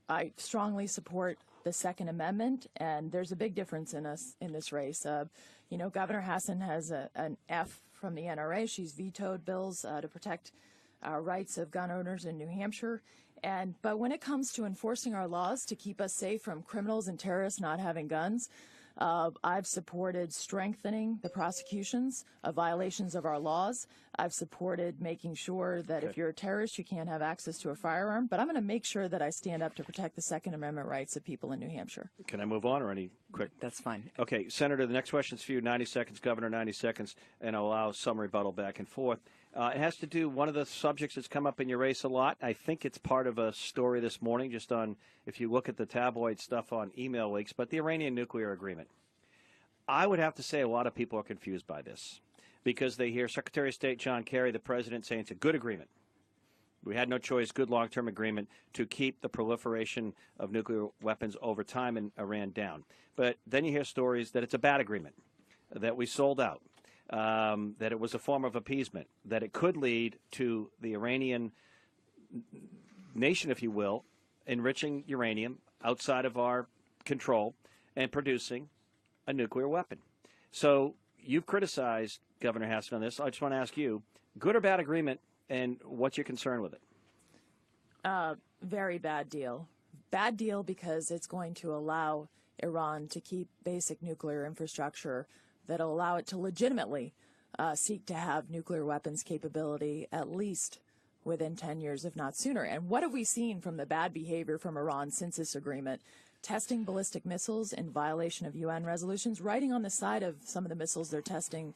I strongly support the Second Amendment, and there's a big difference in this race. Governor Hassan has an F from the NRA. She's vetoed bills to protect our rights of gun owners in New Hampshire. But when it comes to enforcing our laws to keep us safe from criminals and terrorists not having guns, I've supported strengthening the prosecutions of violations of our laws. I've supported making sure that if you're a terrorist, you can't have access to a firearm. But I'm going to make sure that I stand up to protect the Second Amendment rights of people in New Hampshire. Can I move on, or any quick? That's fine. Okay, Senator, the next question's for you. 90 seconds, Governor, 90 seconds, and I'll allow some rebuttal back and forth. It has to do, one of the subjects that's come up in your race a lot. I think it's part of a story this morning, just on, if you look at the tabloid stuff on email leaks, but the Iranian nuclear agreement. I would have to say a lot of people are confused by this because they hear Secretary of State John Kerry, the president, saying it's a good agreement. We had no choice, good long-term agreement to keep the proliferation of nuclear weapons over time in Iran down. But then you hear stories that it's a bad agreement, that we sold out, that it was a form of appeasement, that it could lead to the Iranian nation, if you will, enriching uranium outside of our control and producing a nuclear weapon. So you've criticized Governor Hassan on this. I just want to ask you, good or bad agreement, and what's your concern with it? Very bad deal. Bad deal because it's going to allow Iran to keep basic nuclear infrastructure that'll allow it to legitimately seek to have nuclear weapons capability at least within 10 years, if not sooner. And what have we seen from the bad behavior from Iran since this agreement? Testing ballistic missiles in violation of UN resolutions, writing on the side of some of the missiles they're testing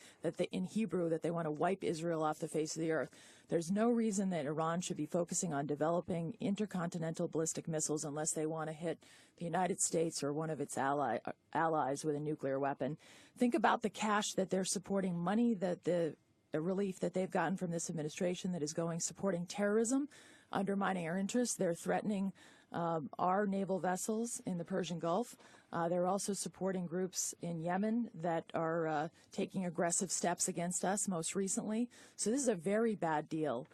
in Hebrew that they want to wipe Israel off the face of the earth. There's no reason that Iran should be focusing on developing intercontinental ballistic missiles unless they want to hit the United States or one of its allies with a nuclear weapon. Think about the cash that they're supporting, money that the relief that they've gotten from this administration that is going supporting terrorism, undermining our interests. They're threatening our naval vessels in the Persian Gulf. They're also supporting groups in Yemen that are taking aggressive steps against us most recently. So this is a very bad deal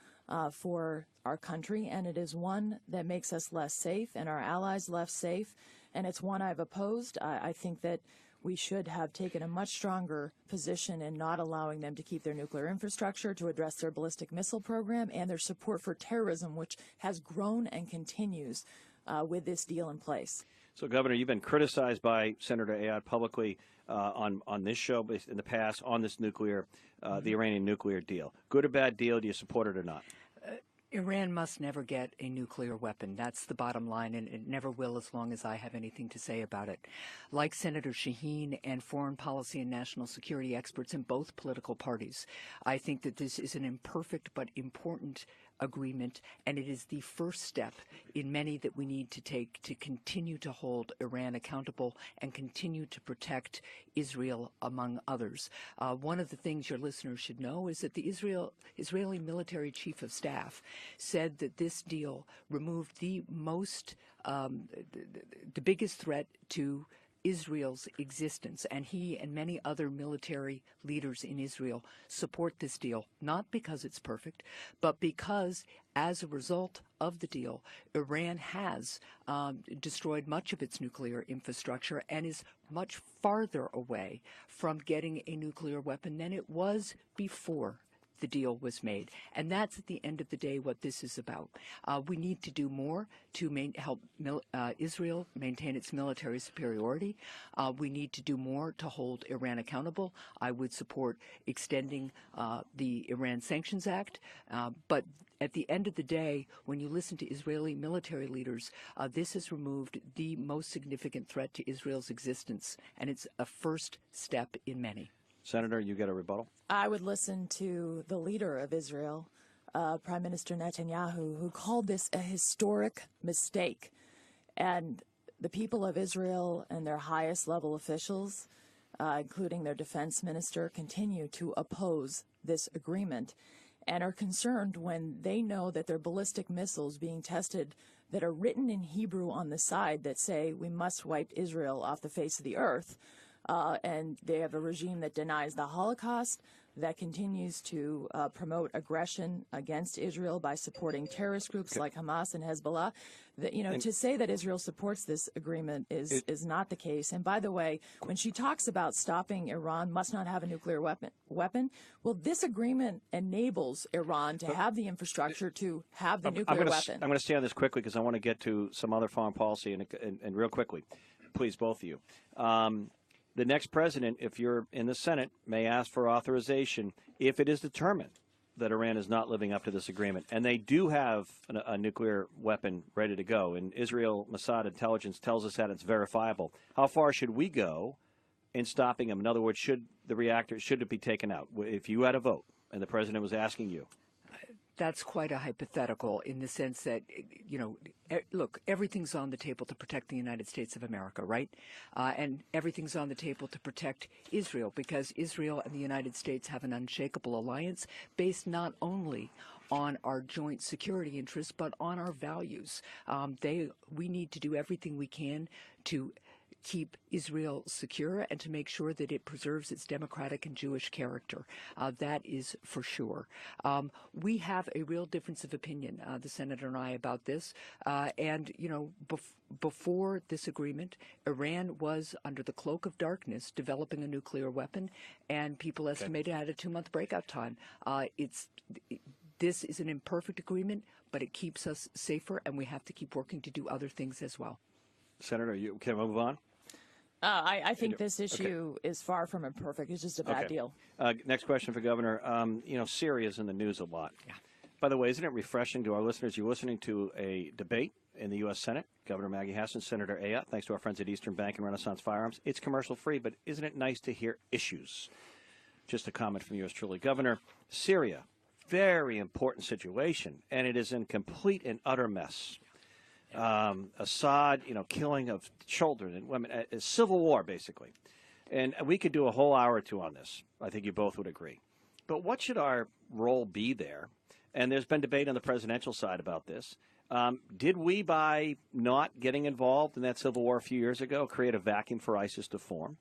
for our country, and it is one that makes us less safe and our allies less safe, and it's one I've opposed. I think that we should have taken a much stronger position in not allowing them to keep their nuclear infrastructure, to address their ballistic missile program, and their support for terrorism, which has grown and continues with this deal in place. So, Governor, you've been criticized by Senator Ayotte publicly on this show in the past on this nuclear, the Iranian nuclear deal. Good or bad deal? Do you support it or not? Iran must never get a nuclear weapon. That's the bottom line, and it never will as long as I have anything to say about it. Like Senator Shaheen and foreign policy and national security experts in both political parties, I think that this is an imperfect but important agreement, and it is the first step in many that we need to take to continue to hold Iran accountable and continue to protect Israel, among others. One of the things your listeners should know is that the Israeli military chief of staff said that this deal removed the biggest threat to Israel's existence, and he and many other military leaders in Israel support this deal, not because it's perfect, but because as a result of the deal, Iran has destroyed much of its nuclear infrastructure and is much farther away from getting a nuclear weapon than it was before the deal was made. And that's at the end of the day what this is about. We need to do more to help Israel maintain its military superiority. We need to do more to hold Iran accountable. I would support extending the Iran Sanctions Act, but at the end of the day, when you listen to Israeli military leaders, this has removed the most significant threat to Israel's existence, and it's a first step in many. Senator, you get a rebuttal? I would listen to the leader of Israel, Prime Minister Netanyahu, who called this a historic mistake. And the people of Israel and their highest level officials, including their defense minister, continue to oppose this agreement and are concerned when they know that there are ballistic missiles being tested that are written in Hebrew on the side that say we must wipe Israel off the face of the earth. And they have a regime that denies the Holocaust, that continues to promote aggression against Israel by supporting terrorist groups like Hamas and Hezbollah. To say that Israel supports this agreement is not the case. And by the way, when she talks about stopping Iran must not have a nuclear weapon, well, this agreement enables Iran to have the infrastructure to have the nuclear weapon. I'm going to stay on this quickly because I want to get to some other foreign policy and real quickly. Please, both of you. The next president, if you're in the Senate, may ask for authorization if it is determined that Iran is not living up to this agreement. And they do have a nuclear weapon ready to go. And Israel Mossad intelligence tells us that it's verifiable. How far should we go in stopping them? In other words, should it be taken out? If you had a vote and the president was asking you. That's quite a hypothetical in the sense that, look, everything's on the table to protect the United States of America, right? And everything's on the table to protect Israel because Israel and the United States have an unshakable alliance based not only on our joint security interests, but on our values. We need to do everything we can to keep Israel secure and to make sure that it preserves its democratic and Jewish character. That is for sure. We have a real difference of opinion, the Senator and I, about this. Before this agreement, Iran was under the cloak of darkness developing a nuclear weapon, and people estimated it had a 2-month breakout time. This is an imperfect agreement, but it keeps us safer, and we have to keep working to do other things as well. Senator, you can move on? I think this issue is far from imperfect. It's just a bad deal. Next question for Governor. Syria's in the news a lot. Yeah. By the way, isn't it refreshing to our listeners? You're listening to a debate in the U.S. Senate. Governor Maggie Hassan, Senator Ayotte, thanks to our friends at Eastern Bank and Renaissance Firearms. It's commercial-free, but isn't it nice to hear issues? Just a comment from yours truly. Governor, Syria, very important situation, and it is in complete and utter mess. Assad, killing of children and women, a civil war, basically. And we could do a whole hour or two on this. I think you both would agree. But what should our role be there? And there's been debate on the presidential side about this. Did we, by not getting involved in that civil war a few years ago, create a vacuum for ISIS to form?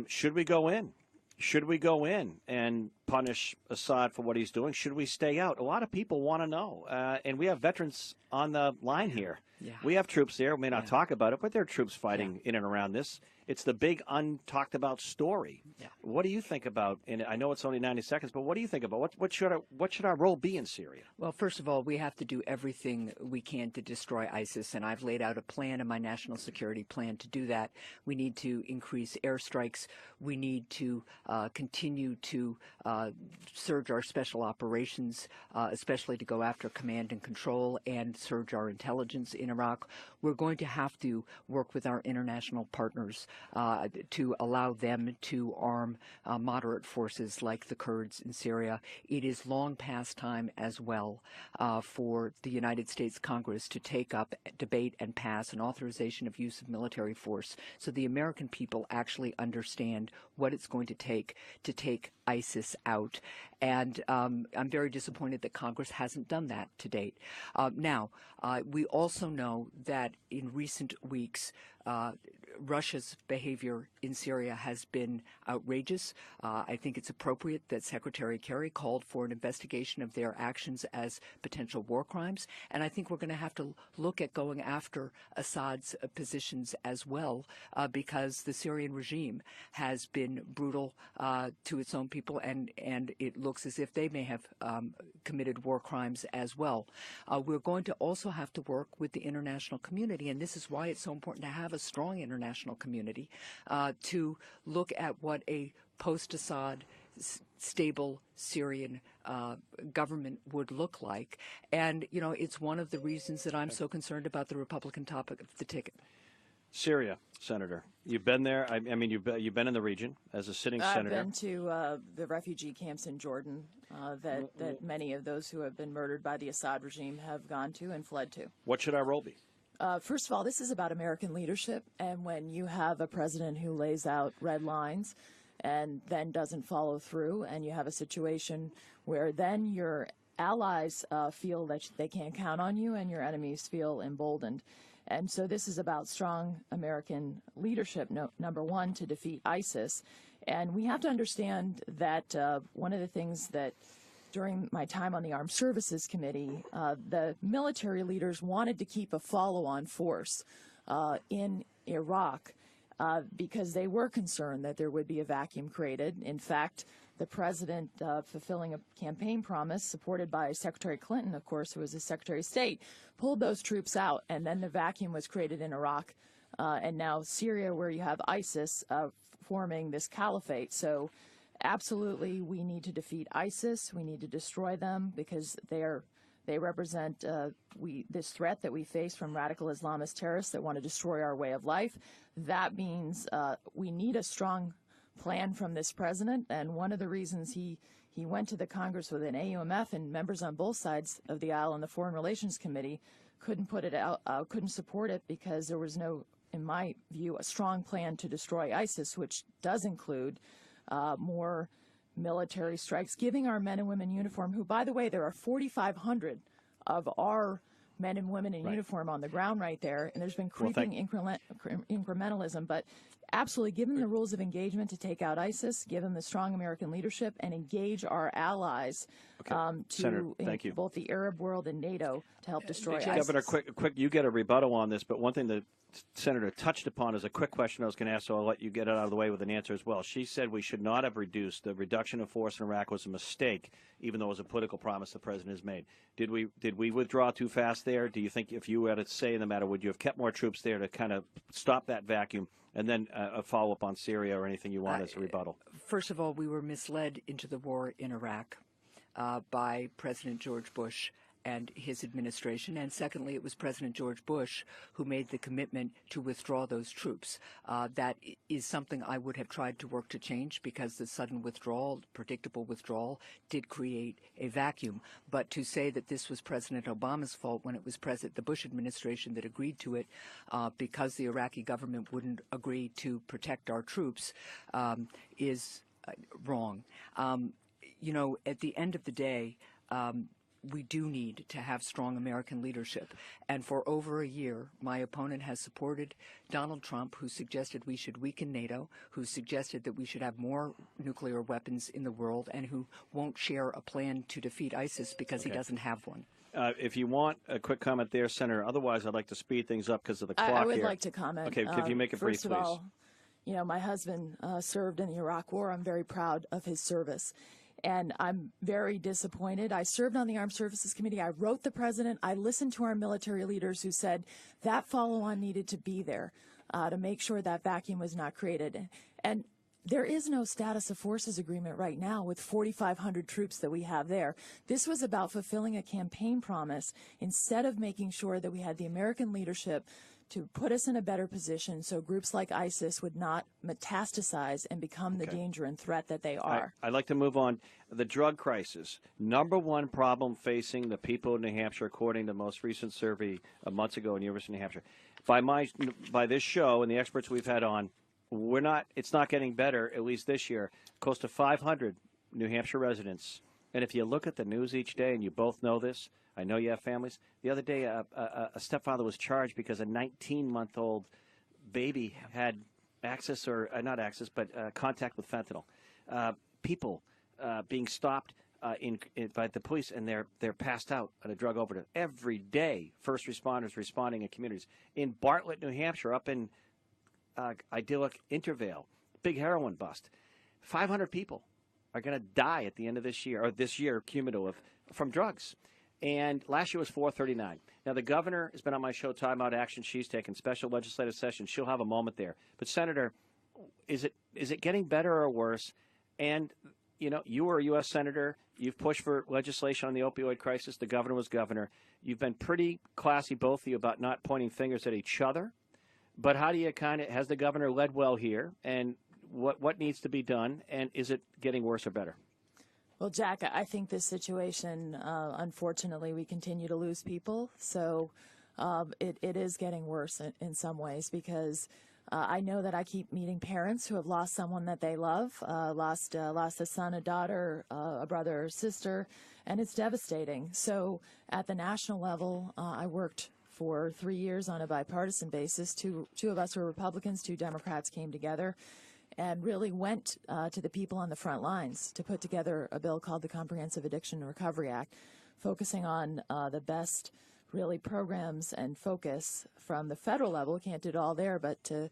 Should we go in? Should we go in and punish Assad for what he's doing? Should we stay out? A lot of people want to know. And we have veterans on the line here. Yeah. We have troops there. We may not talk about it, but there are troops fighting in and around this. It's the big untalked about story. Yeah. What do you think about, and I know it's only 90 seconds, but what do you think about what should our role be in Syria? Well, first of all, we have to do everything we can to destroy ISIS, and I've laid out a plan in my national security plan to do that. We need to increase airstrikes. We need to continue to surge our special operations, especially to go after command and control, and surge our intelligence in Iraq. We're going to have to work with our international partners to allow them to arm moderate forces like the Kurds in Syria. It is long past time as well for the United States Congress to take up, debate, and pass an authorization of use of military force so the American people actually understand what it's going to take ISIS out. And I'm very disappointed that Congress hasn't done that to date. Now, we also know that in recent weeks, Russia's behavior in Syria has been outrageous. I think it's appropriate that Secretary Kerry called for an investigation of their actions as potential war crimes. And I think we're going to have to look at going after Assad's positions as well, because the Syrian regime has been brutal to its own people, and it looks as if they may have committed war crimes as well. We're going to also have to work with the international community, and this is why it's so important to have a strong international community to look at what a post-Assad stable Syrian government would look like. And, you know, it's one of the reasons that I'm so concerned about the Republican topic of the ticket. Syria, Senator, you've been there. I mean, you've been in the region as a sitting senator. I've been to the refugee camps in Jordan that many of those who have been murdered by the Assad regime have gone to and fled to. What should our role be? First of all, this is about American leadership, and when you have a president who lays out red lines and then doesn't follow through, and you have a situation where then your allies feel that they can't count on you and your enemies feel emboldened. And so this is about strong American leadership, number one, to defeat ISIS. And we have to understand that one of the things that during my time on the Armed Services Committee, the military leaders wanted to keep a follow-on force in Iraq because they were concerned that there would be a vacuum created. In fact, the president, fulfilling a campaign promise supported by Secretary Clinton, of course, who was the Secretary of State, pulled those troops out, and then the vacuum was created in Iraq, and now Syria, where you have ISIS forming this caliphate. So absolutely, we need to defeat ISIS. We need to destroy them because they represent this threat that we face from radical Islamist terrorists that want to destroy our way of life. That means we need a strong plan from this president, and one of the reasons he went to the Congress with an AUMF and members on both sides of the aisle on the Foreign Relations Committee couldn't put it out, couldn't support it because there was no, in my view, a strong plan to destroy ISIS, which does include more military strikes, giving our men and women in uniform, who, by the way, there are 4,500 of our men and women in uniform on the ground right there, and there's been creeping incrementalism, but absolutely give them the rules of engagement to take out ISIS, give them the strong American leadership, and engage our allies Senator, thank you. Both the Arab world and NATO to help destroy ISIS. Governor, quick, you get a rebuttal on this, but one thing that Senator touched upon is a quick question I was going to ask, so I'll let you get it out of the way with an answer as well. She said we should not have reduced. The reduction of force in Iraq was a mistake, even though it was a political promise the president has made. Did we withdraw too fast there? Do you think if you had a say in the matter, would you have kept more troops there to kind of stop that vacuum? And then a follow-up on Syria or anything you want as a rebuttal. First of all, we were misled into the war in Iraq by President George Bush and his administration. And secondly, it was President George Bush who made the commitment to withdraw those troops. That is something I would have tried to work to change because the sudden withdrawal, predictable withdrawal, did create a vacuum. But to say that this was President Obama's fault when it was the Bush administration that agreed to it because the Iraqi government wouldn't agree to protect our troops is wrong. You know, at the end of the day, we do need to have strong American leadership. And for over a year, my opponent has supported Donald Trump, who suggested we should weaken NATO, who suggested that we should have more nuclear weapons in the world, and who won't share a plan to defeat ISIS because he doesn't have one. If you want a quick comment there, Senator. Otherwise, I'd like to speed things up because of the clock I would here. like to comment. Okay, if you make it brief, please. First of all, you know, my husband served in the Iraq War. I'm very proud of his service. And I'm very disappointed. I served on the Armed Services Committee. I wrote the president. I listened to our military leaders who said that follow-on needed to be there to make sure that vacuum was not created. And there is no status of forces agreement right now with 4,500 troops that we have there. This was about fulfilling a campaign promise instead of making sure that we had the American leadership to put us in a better position so groups like ISIS would not metastasize and become the danger and threat that they are. I'd like to move on. The drug crisis, number one problem facing the people of New Hampshire, according to the most recent survey months ago in the University of New Hampshire. By this show and the experts we've had on, it's not getting better, at least this year. Close to 500 New Hampshire residents. And if you look at the news each day, and you both know this, I know you have families. The other day, a stepfather was charged because a 19-month-old baby had access or not access, but contact with fentanyl. People being stopped by the police, and they're passed out on a drug overdose. Every day, first responders responding in communities. In Bartlett, New Hampshire, up in idyllic Intervale, big heroin bust. 500 people are going to die at the end of this year, or this year cumulative, from drugs. And last year was 439. Now, the governor has been on my show talking about action she's taken, special legislative session. She'll have a moment there. But, Senator, is it getting better or worse? And, you know, you were a U.S. Senator. You've pushed for legislation on the opioid crisis. The governor was governor. You've been pretty classy, both of you, about not pointing fingers at each other. But how do you has the governor led well here? And what needs to be done? And is it getting worse or better? Well, Jack, I think this situation, unfortunately, we continue to lose people. So it is getting worse in some ways, because I know that I keep meeting parents who have lost someone that they love, lost a son, a daughter, a brother or sister, and it's devastating. So at the national level, I worked for 3 years on a bipartisan basis. Two of us were Republicans, 2 Democrats came together and really went to the people on the front lines to put together a bill called the Comprehensive Addiction and Recovery Act, focusing on the best really programs and focus from the federal level. Can't do it all there, but to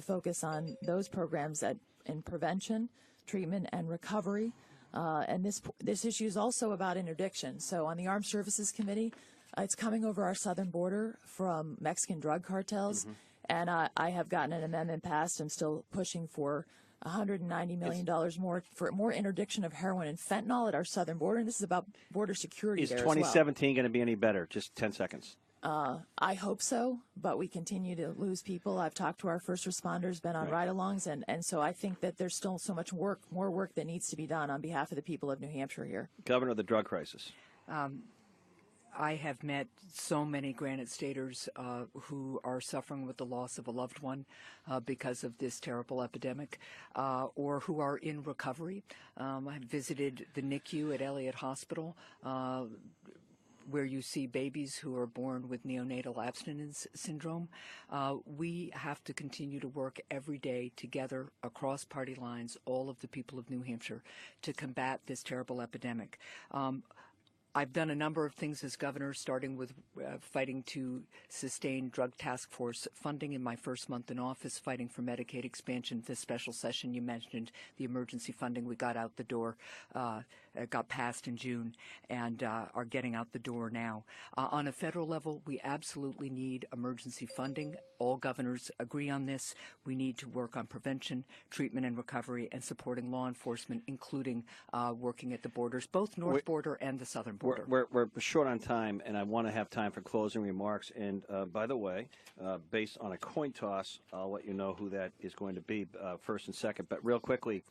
focus on those programs in prevention, treatment, and recovery. And this issue is also about interdiction. So on the Armed Services Committee, it's coming over our southern border from Mexican drug cartels. Mm-hmm. And I have gotten an amendment passed. I'm still pushing for $190 million more for more interdiction of heroin and fentanyl at our southern border. And this is about border security there as well. Is 2017 going to be any better? Just 10 seconds. I hope so, but we continue to lose people. I've talked to our first responders, been on ride-alongs, and so I think that there's still so much more work that needs to be done on behalf of the people of New Hampshire here. Governor, of the drug crisis. I have met so many Granite Staters who are suffering with the loss of a loved one because of this terrible epidemic, or who are in recovery. I visited the NICU at Elliott Hospital, where you see babies who are born with neonatal abstinence syndrome. We have to continue to work every day together across party lines, all of the people of New Hampshire, to combat this terrible epidemic. I've done a number of things as governor, starting with fighting to sustain drug task force funding in my first month in office, fighting for Medicaid expansion. This special session, you mentioned the emergency funding. We got out the door, got passed in June, and are getting out the door now. On a federal level, we absolutely need emergency funding. All governors agree on this. We need to work on prevention, treatment, and recovery, and supporting law enforcement, including working at the borders, both north border and the southern border. We're short on time, and I want to have time for closing remarks. And by the way, based on a coin toss, I'll let you know who that is going to be first and second. But real quickly,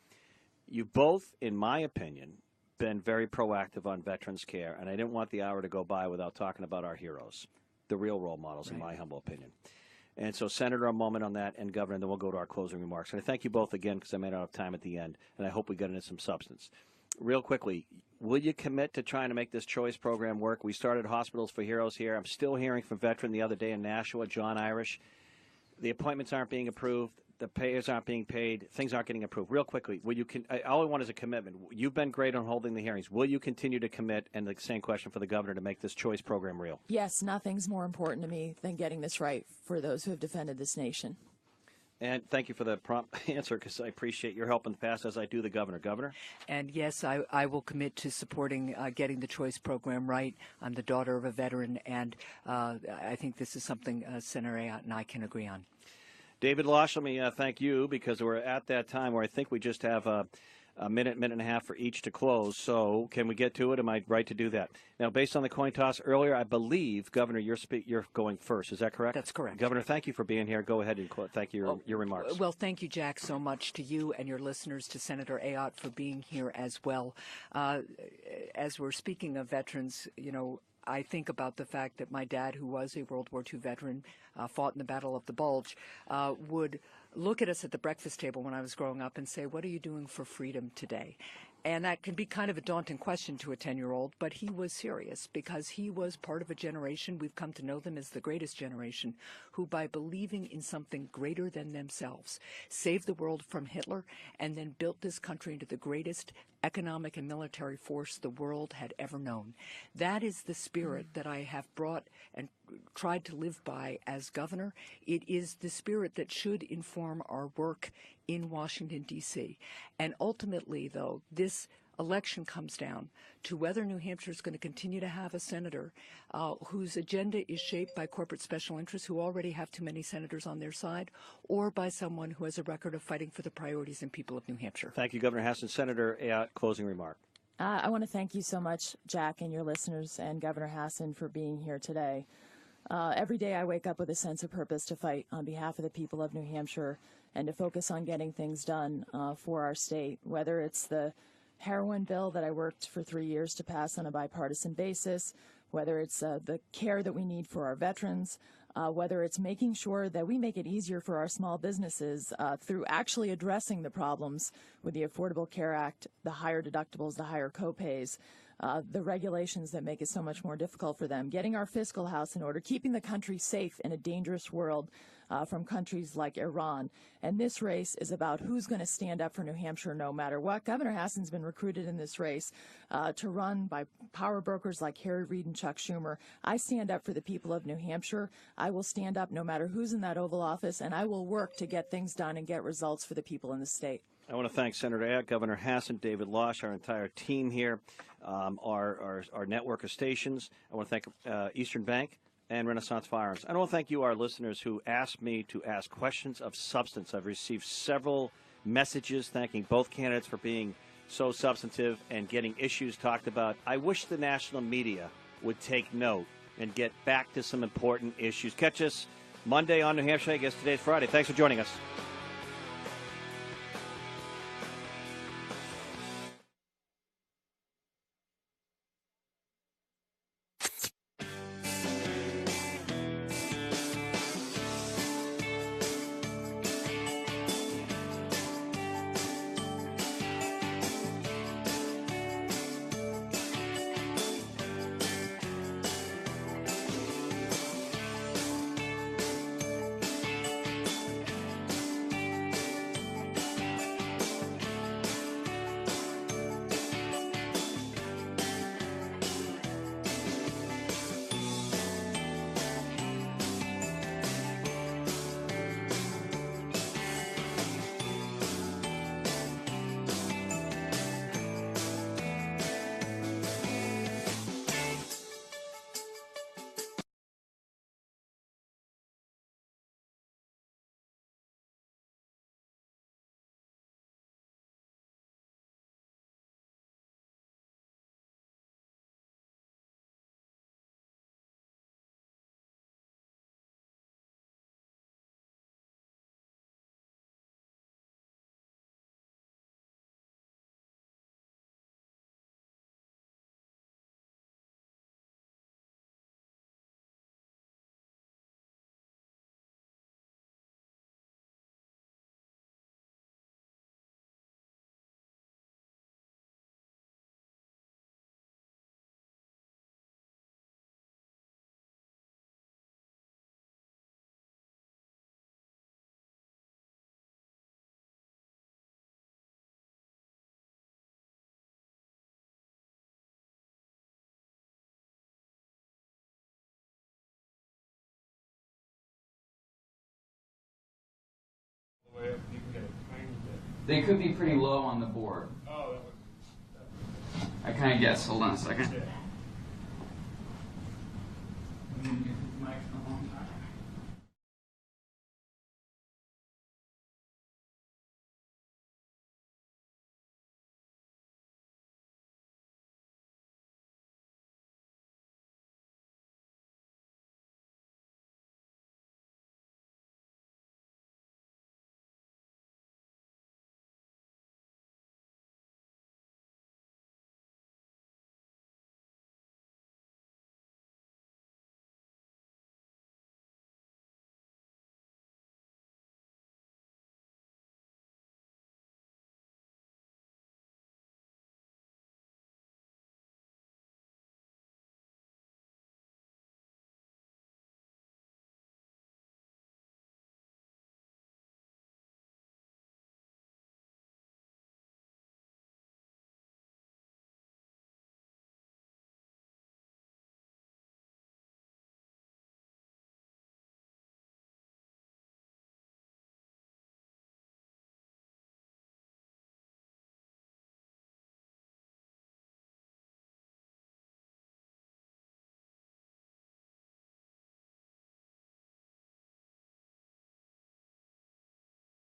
you both, in my opinion, been very proactive on veterans care, and I didn't want the hour to go by without talking about our heroes, the real role models, in my humble opinion. And so, Senator, a moment on that, and Governor, and then we'll go to our closing remarks. And I thank you both again, because I made out of time at the end, and I hope we get into some substance. Real quickly, will you commit to trying to make this choice program work? We started Hospitals for Heroes here. I'm still hearing from veteran the other day in Nashua, John Irish. The appointments aren't being approved. The payers aren't being paid. Things aren't getting approved. Real quickly, all I want is a commitment. You've been great on holding the hearings. Will you continue to commit, and the same question for the governor, to make this choice program real? Yes, nothing's more important to me than getting this right for those who have defended this nation. And thank you for the prompt answer, because I appreciate your help in the past, as I do the governor. Governor? And yes, I will commit to supporting getting the choice program right. I'm the daughter of a veteran, and I think this is something Senator Ayotte and I can agree on. David Losh, let me thank you, because we're at that time where I think we just have a minute and a half for each to close. So can we get to it? Am I right to do that? Now, based on the coin toss earlier, I believe, Governor, you're going first. Is that correct? That's correct. Governor, thank you for being here. Go ahead and thank you your remarks. Well, thank you, Jack, so much to you and your listeners, to Senator Ayotte for being here as well. As we're speaking of veterans, I think about the fact that my dad, who was a World War II veteran, fought in the Battle of the Bulge, would look at us at the breakfast table when I was growing up and say, "What are you doing for freedom today?" And that can be kind of a daunting question to a 10-year-old, but he was serious because he was part of a generation, we've come to know them as the greatest generation, who by believing in something greater than themselves, saved the world from Hitler and then built this country into the greatest economic and military force the world had ever known. That is the spirit that I have brought and tried to live by as governor. It is the spirit that should inform our work in Washington, D.C. And ultimately, though, this election comes down to whether New Hampshire is going to continue to have a senator whose agenda is shaped by corporate special interests who already have too many senators on their side, or by someone who has a record of fighting for the priorities and people of New Hampshire. Thank you, Governor Hassan. Senator Ayotte, closing remark. I want to thank you so much, Jack, and your listeners, and Governor Hassan for being here today. Every day I wake up with a sense of purpose to fight on behalf of the people of New Hampshire and to focus on getting things done for our state, whether it's the heroin bill that I worked for 3 years to pass on a bipartisan basis, whether it's the care that we need for our veterans, whether it's making sure that we make it easier for our small businesses through actually addressing the problems with the Affordable Care Act, the higher deductibles, the higher copays, the regulations that make it so much more difficult for them, getting our fiscal house in order, keeping the country safe in a dangerous world from countries like Iran. And this race is about who's going to stand up for New Hampshire no matter what. Governor Hassan's been recruited in this race to run by power brokers like Harry Reid and Chuck Schumer. I stand up for the people of New Hampshire. I will stand up no matter who's in that Oval Office, and I will work to get things done and get results for the people in the state. I want to thank Senator Ayotte, Governor Hassan, David Losh, our entire team here, our network of stations. I want to thank Eastern Bank and Renaissance Firearms. I want to thank you, our listeners, who asked me to ask questions of substance. I've received several messages thanking both candidates for being so substantive and getting issues talked about. I wish the national media would take note and get back to some important issues. Catch us Monday on New Hampshire. I guess today's Friday. Thanks for joining us. They could be pretty low on the board. Oh, I kind of guess. Hold on a second. yeah.